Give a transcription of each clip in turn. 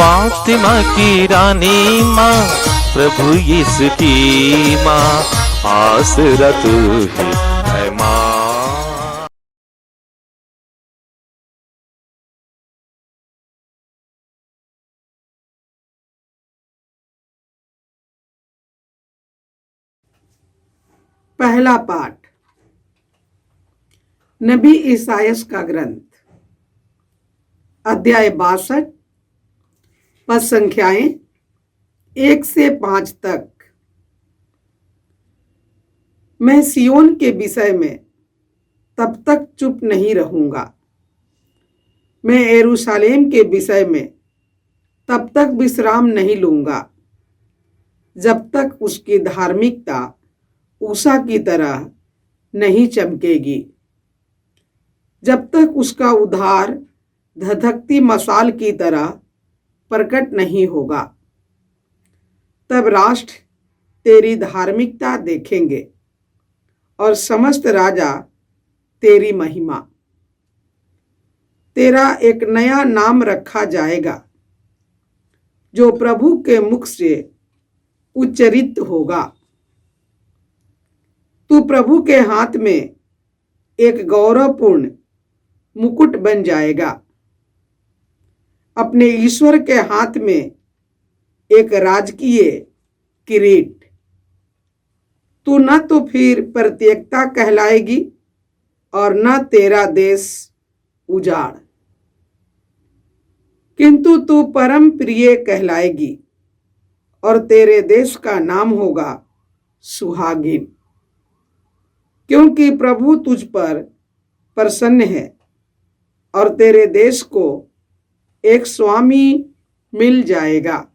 फातिमा की रानी माँ, प्रभु यीशु की माँ, आसरा तू ही है माँ। पहला पाठ नबी ईसायास का ग्रंथ, अध्याय 62, पद संख्याएं 1 से 5 तक। मैं सियोन के विषय में तब तक चुप नहीं रहूंगा, मैं यरूशलेम के विषय में तब तक विश्राम नहीं लूंगा, जब तक उसकी धार्मिकता उषा की तरह नहीं चमकेगी, जब तक उसका उद्धार धधकती मशाल की तरह प्रकट नहीं होगा। तब राष्ट्र तेरी धार्मिकता देखेंगे और समस्त राजा तेरी महिमा। तेरा एक नया नाम रखा जाएगा जो प्रभु के मुख से उच्चरित होगा। तू प्रभु के हाथ में एक गौरवपूर्ण मुकुट बन जाएगा, अपने ईश्वर के हाथ में एक राजकीय किरीट। तू न तो फिर प्रत्येकता कहलाएगी और न तेरा देश उजाड़, किंतु तू परम प्रिय कहलाएगी और तेरे देश का नाम होगा सुहागिन, क्योंकि प्रभु तुझ पर प्रसन्न है और तेरे देश को एक स्वामी मिल जाएगा।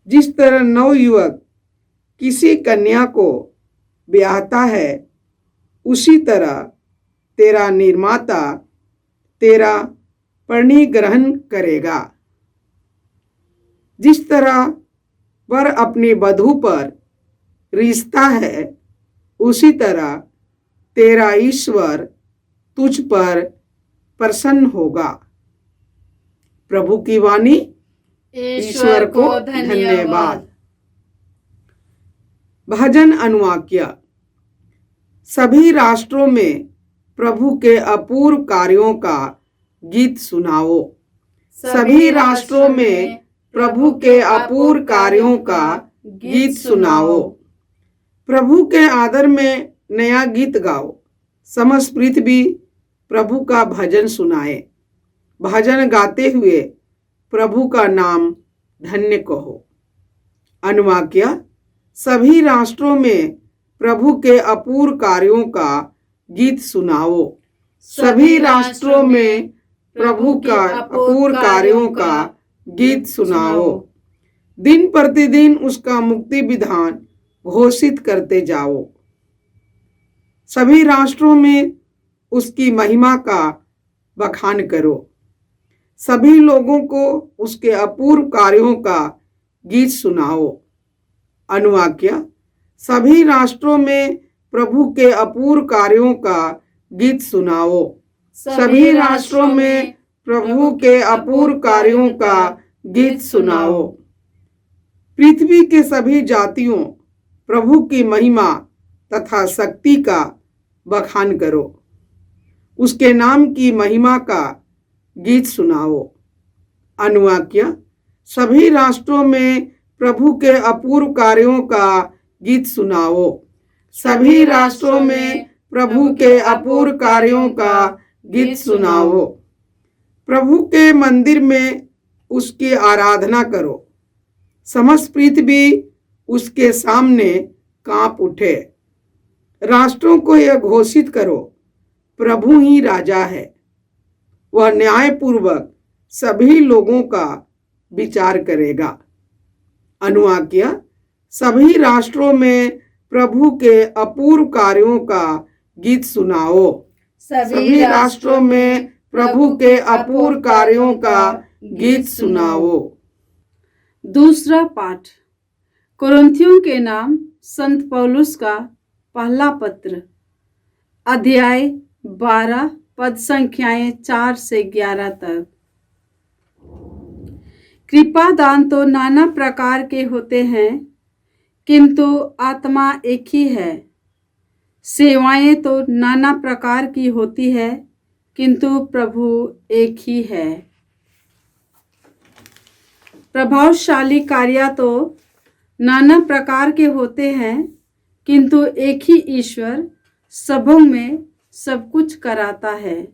जिस तरह नवयुवक किसी कन्या को ब्याहता है, उसी तरह तेरा निर्माता तेरा परिग्रहण करेगा। जिस तरह वर अपनी वधू पर रिश्ता है, उसी तरह तेरा ईश्वर तुझ पर प्रसन्न होगा। प्रभु की वाणी। ईश्वर को धन्यवाद। भजन अनुवाक्य। सभी राष्ट्रों में प्रभु के अपूर्व कार्यों का गीत सुनाओ। सभी राष्ट्रों में प्रभु के अपूर्व कार्यों का गीत सुनाओ। प्रभु के आदर में नया गीत गाओ। समस्त पृथ्वी प्रभु का भजन सुनाए। भजन गाते हुए प्रभु का नाम धन्य कहो। अनुवाक्य। सभी राष्ट्रों में प्रभु के अपूर्व कार्यों का गीत सुनाओ। सभी राष्ट्रों में प्रभु का अपूर्व कार्यों का गीत सुनाओ। दिन प्रतिदिन उसका मुक्ति विधान घोषित करते जाओ। सभी राष्ट्रों में उसकी महिमा का बखान करो। सभी लोगों को उसके अपूर्व कार्यों का गीत सुनाओ। अनुवाक्य। सभी राष्ट्रों में प्रभु के अपूर्व कार्यों का गीत सुनाओ। सभी राष्ट्रों में प्रभु के अपूर्व कार्यों का गीत सुनाओ। पृथ्वी के सभी जातियों प्रभु की महिमा तथा शक्ति का बखान करो। उसके नाम की महिमा का गीत सुनाओ। अनुवाक्य। सभी राष्ट्रों में प्रभु के अपूर्व कार्यों का गीत सुनाओ। सभी राष्ट्रों में प्रभु के अपूर्व कार्यों का गीत सुनाओ। प्रभु के मंदिर में उसकी आराधना करो। समस्त पृथ्वी उसके सामने कांप उठे। राष्ट्रों को यह घोषित करो, प्रभु ही राजा है। वह न्यायपूर्वक सभी लोगों का विचार करेगा। अनुवाक्य। सभी राष्ट्रों में प्रभु के अपूर्व कार्यों का गीत सुनाओ। सभी राष्ट्रों में प्रभु के अपूर्व कार्यों का गीत सुनाओ। दूसरा पाठ। कोरिन्थियों के नाम संत पौलुस का पहला पत्र, अध्याय 12, पद संख्याएं 4 से 11 तक। कृपा दान तो नाना प्रकार के होते हैं, किंतु आत्मा एक ही है। सेवाएं तो नाना प्रकार की होती है, किंतु प्रभु एक ही है। प्रभावशाली कार्य तो नाना प्रकार के होते हैं, किंतु एक ही ईश्वर सबों में सब कुछ कराता है।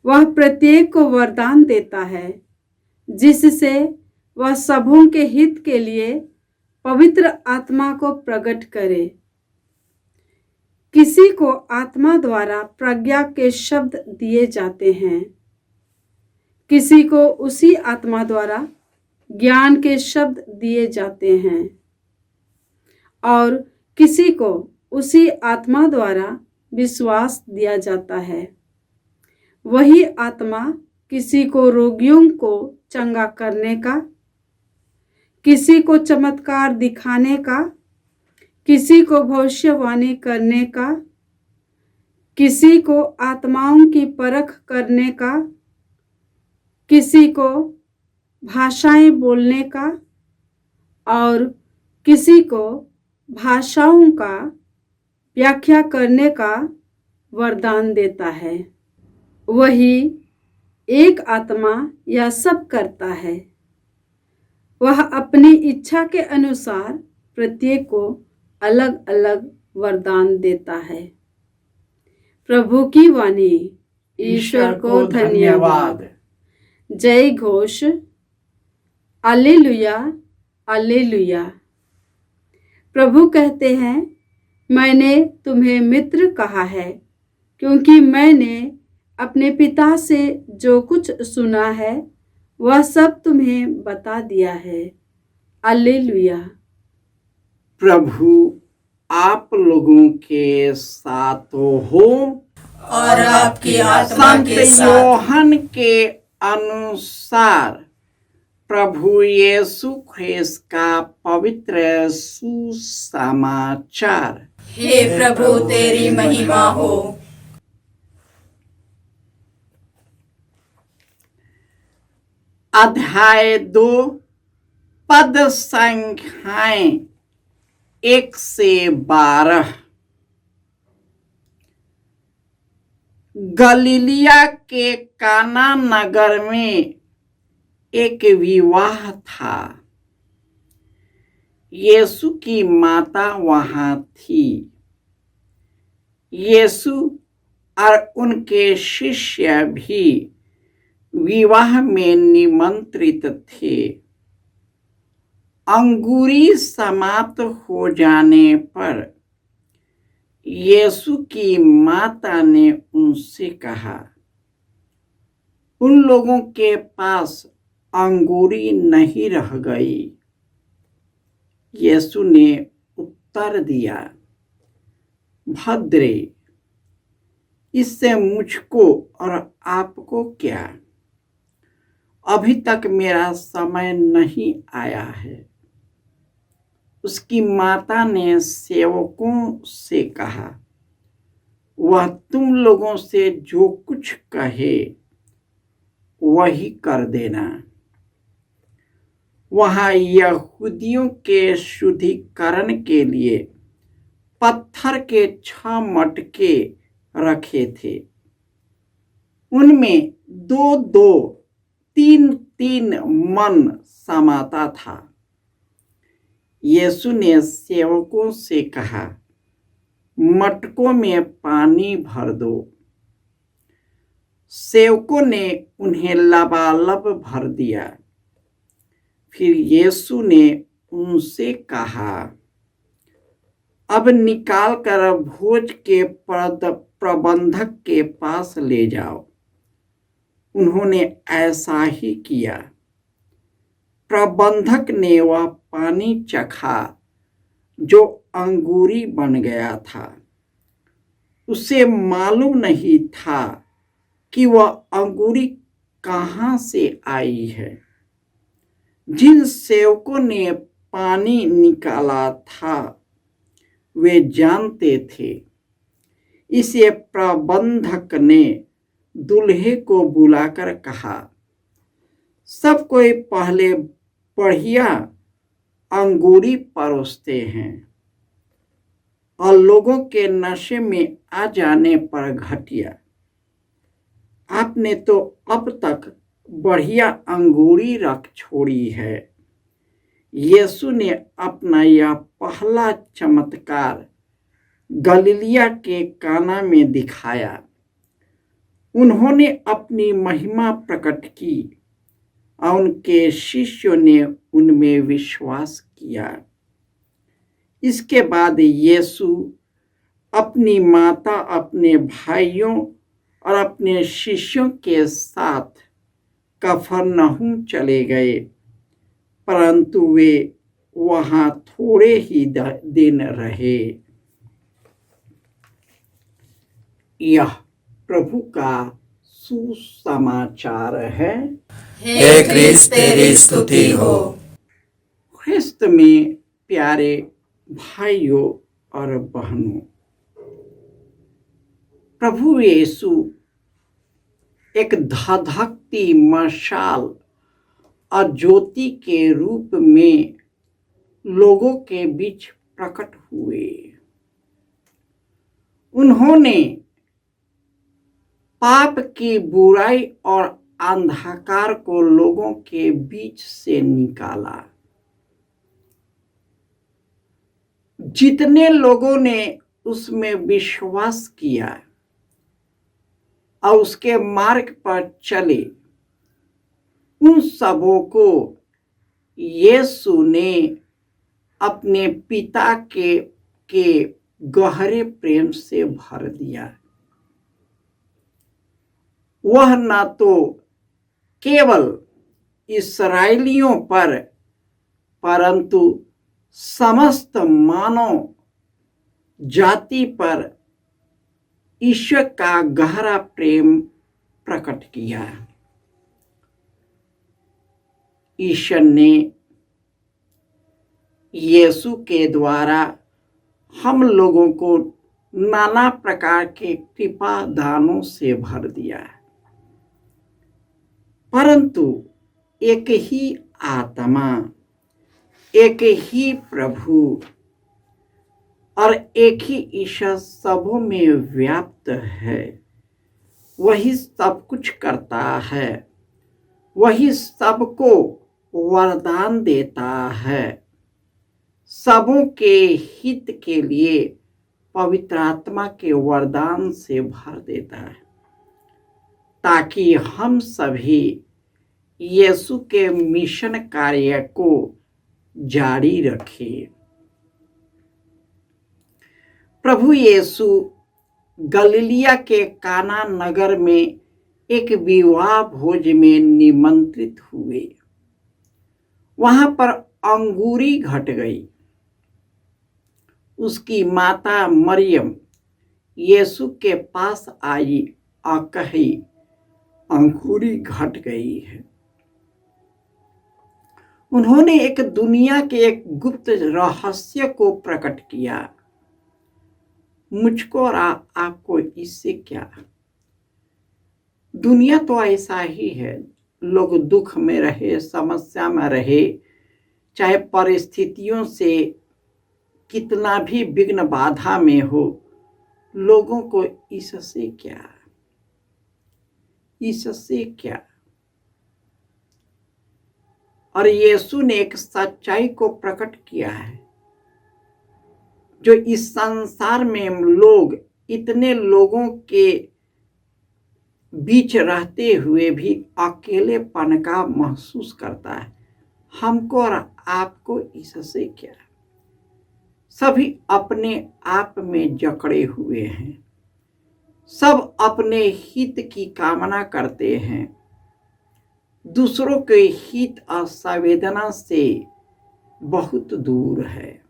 वह प्रत्येक को वरदान देता है, जिससे वह सबों के हित के लिए पवित्र आत्मा को प्रकट करे। किसी को आत्मा द्वारा प्रज्ञा के शब्द दिए जाते हैं, किसी को उसी आत्मा द्वारा ज्ञान के शब्द दिए जाते हैं, और किसी को उसी आत्मा द्वारा विश्वास दिया जाता है। वही आत्मा किसी को रोगियों को चंगा करने का, किसी को चमत्कार दिखाने का, किसी को भविष्यवाणी करने का, किसी को आत्माओं की परख करने का, किसी को भाषाएं बोलने का, और किसी को भाषाओं का व्याख्या करने का वरदान देता है। वही एक आत्मा यह सब करता है। वह अपनी इच्छा के अनुसार प्रत्येक को अलग अलग वरदान देता है। प्रभु की वाणी। ईश्वर को धन्यवाद। जय घोष। alleluia, alleluia। प्रभु कहते हैं, मैंने तुम्हें मित्र कहा है, क्योंकि मैंने अपने पिता से जो कुछ सुना है वह सब तुम्हें बता दिया है। alleluia। प्रभु आप लोगों के साथ हो और आपकी आत्मा संत के साथ। योहन के अनुसार प्रभु यीशु ख्रिस्त का पवित्र सुसमाचार। हे प्रभु तेरी महिमा हो। अध्याय 2 पद संख्याएं 1 से 12। गलीलिया के काना नगर में एक विवाह था। यीशु की माता वहां थी। यीशु और उनके शिष्य भी विवाह में निमंत्रित थे। अंगूरी समाप्त हो जाने पर यीशु की माता ने उनसे कहा, उन लोगों के पास अंगूरी नहीं रह गई। यीशु ने उत्तर दिया, भद्रे, इससे मुझको और आपको क्या? अभी तक मेरा समय नहीं आया है। उसकी माता ने सेवकों से कहा, वह तुम लोगों से जो कुछ कहे वही कर देना। वहाँ यहूदियों के शुद्धिकरण के लिए पत्थर के 6 मटके रखे थे। उनमें 2-2, 3-3 मन समाता था। यीशु ने सेवकों से कहा, मटकों में पानी भर दो। सेवकों ने उन्हें लबालब भर दिया। फिर यीशु ने उनसे कहा, अब निकालकर भोज के प्रबंधक के पास ले जाओ। उन्होंने ऐसा ही किया। प्रबंधक ने वह पानी चखा जो अंगूरी बन गया था। उसे मालूम नहीं था कि वह अंगूरी कहाँ से आई है। जिन सेवकों ने पानी निकाला था वे जानते थे। इसे प्रबंधक ने दूल्हे को बुलाकर कहा, सब कोई पहले बढ़िया अंगूरी परोसते हैं और लोगों के नशे में आ जाने पर घटिया। आपने तो अब तक बढ़िया अंगूरी रख छोड़ी है। यीशु ने अपना यह पहला चमत्कार गलीलिया के काना में दिखाया। उन्होंने अपनी महिमा प्रकट की और उनके शिष्यों ने उनमें विश्वास किया। इसके बाद यीशु अपनी माता, अपने भाइयों और अपने शिष्यों के साथ कफरनहूम चले गए, परंतु वे वहां थोड़े ही दिन रहे। यह प्रभु का सुसमाचार है। हे क्रिस्त तेरी स्तुति हो। ख्रिस्त में प्यारे भाइयों और बहनों, प्रभु यीशु एक धधकती मशाल और ज्योति के रूप में लोगों के बीच प्रकट हुए। उन्होंने पाप की बुराई और अंधकार को लोगों के बीच से निकाला। जितने लोगों ने उसमें विश्वास किया और उसके मार्ग पर चले, उन सबों को यीशु ने अपने पिता के गहरे प्रेम से भर दिया। वह न तो केवल इस्राएलियों पर, परंतु समस्त मानव जाति पर ईश्वर का गहरा प्रेम प्रकट किया। ईश्वर ने यीशु के द्वारा हम लोगों को नाना प्रकार के कृपा दानों से भर दिया, परंतु एक ही आत्मा, एक ही प्रभु और एक ही ईश्वर सबों में व्याप्त है। वही सब कुछ करता है, वही सबको वरदान देता है, सबों के हित के लिए पवित्र आत्मा के वरदान से भर देता है, ताकि हम सभी यीशु के मिशन कार्य को जारी रखें। प्रभु यीशु गलीलिया के काना नगर में एक विवाह भोज में निमंत्रित हुए। वहां पर अंगूरी घट गई। उसकी माता मरियम यीशु के पास आई और कही, अंगूरी घट गई है। उन्होंने एक दुनिया के एक गुप्त रहस्य को प्रकट किया। मुझको और आपको इससे क्या? दुनिया तो ऐसा ही है। लोग दुख में रहे, समस्या में रहे, चाहे परिस्थितियों से कितना भी विघ्न बाधा में हो, लोगों को इससे क्या, इससे क्या? और यीशु ने एक सच्चाई को प्रकट किया है, जो इस संसार में लोग इतने लोगों के बीच रहते हुए भी अकेलेपन का महसूस करता है। हमको और आपको इससे क्या? सभी अपने आप में जकड़े हुए हैं, सब अपने हित की कामना करते हैं, दूसरों के हित और संवेदना से बहुत दूर है,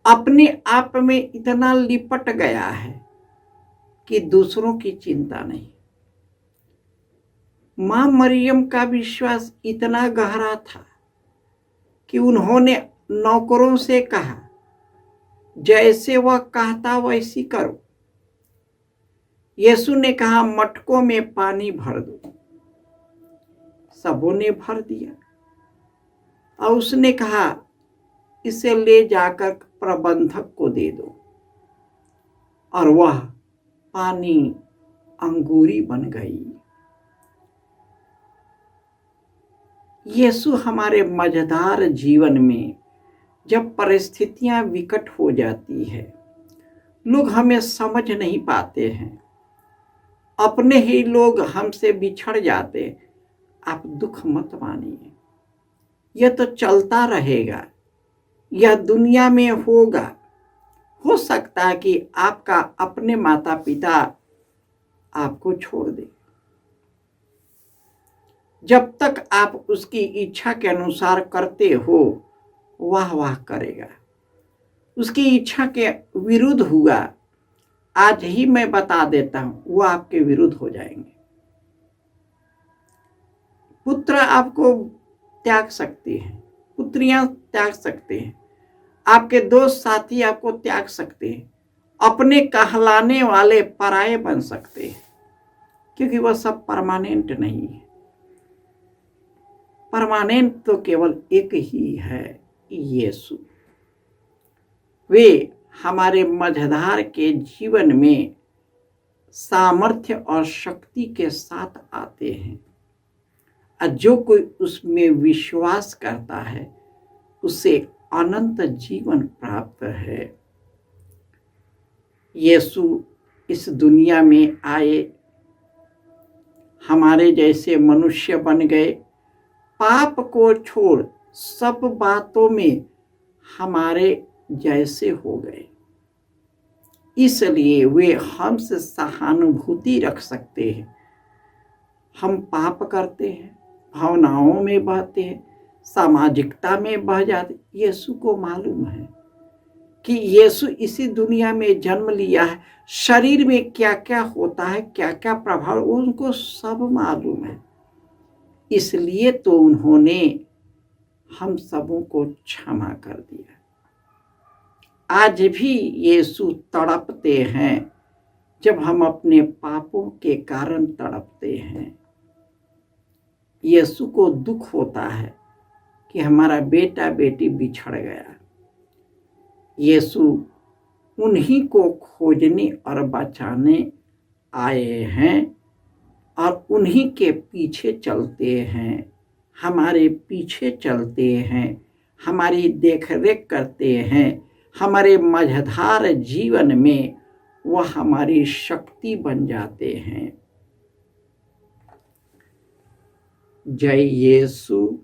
अपने आप में इतना लिपट गया है कि दूसरों की चिंता नहीं। मां मरियम का विश्वास इतना गहरा था कि उन्होंने नौकरों से कहा, जैसे वह कहता वैसी करो। यीशु ने कहा, मटकों में पानी भर दो। सबों ने भर दिया। और उसने कहा, इसे ले जाकर प्रबंधक को दे दो। और वह पानी अंगूरी बन गई। यीशु हमारे मजेदार जीवन में जब परिस्थितियां विकट हो जाती है, लोग हमें समझ नहीं पाते हैं, अपने ही लोग हमसे बिछड़ जाते, आप दुख मत मानिए, यह तो चलता रहेगा, यह दुनिया में होगा। हो सकता है कि आपका अपने माता पिता आपको छोड़ दे। जब तक आप उसकी इच्छा के अनुसार करते हो, वाह वाह करेगा। उसकी इच्छा के विरुद्ध हुआ, आज ही मैं बता देता हूं, वो आपके विरुद्ध हो जाएंगे। पुत्र आपको त्याग सकते हैं, पुत्रियां त्याग सकते हैं, आपके दोस्त साथी आपको त्याग सकते हैं, अपने कहलाने वाले पराये बन सकते हैं, क्योंकि वह सब परमानेंट नहीं है। परमानेंट तो केवल एक ही है, यीशु। वे हमारे मझधार के जीवन में सामर्थ्य और शक्ति के साथ आते हैं, और जो कोई उसमें विश्वास करता है उसे अनंत जीवन प्राप्त है। यीशु इस दुनिया में आए, हमारे जैसे मनुष्य बन गए, पाप को छोड़ सब बातों में हमारे जैसे हो गए। इसलिए वे हमसे सहानुभूति रख सकते हैं। हम पाप करते हैं, भावनाओं में बहते हैं, सामाजिकता में बह जाते। यीशु को मालूम है कि यीशु इसी दुनिया में जन्म लिया है, शरीर में क्या क्या होता है, क्या क्या प्रभाव, उनको सब मालूम है। इसलिए तो उन्होंने हम सबों को क्षमा कर दिया। आज भी यीशु तड़पते हैं जब हम अपने पापों के कारण तड़पते हैं। यीशु को दुख होता है कि हमारा बेटा बेटी बिछड़ गया। यीशु उन्हीं को खोजने और बचाने आए हैं और उन्हीं के पीछे चलते हैं, हमारे पीछे चलते हैं, हमारी देखरेख करते हैं। हमारे मझधार जीवन में वह हमारी शक्ति बन जाते हैं। जय यीशु।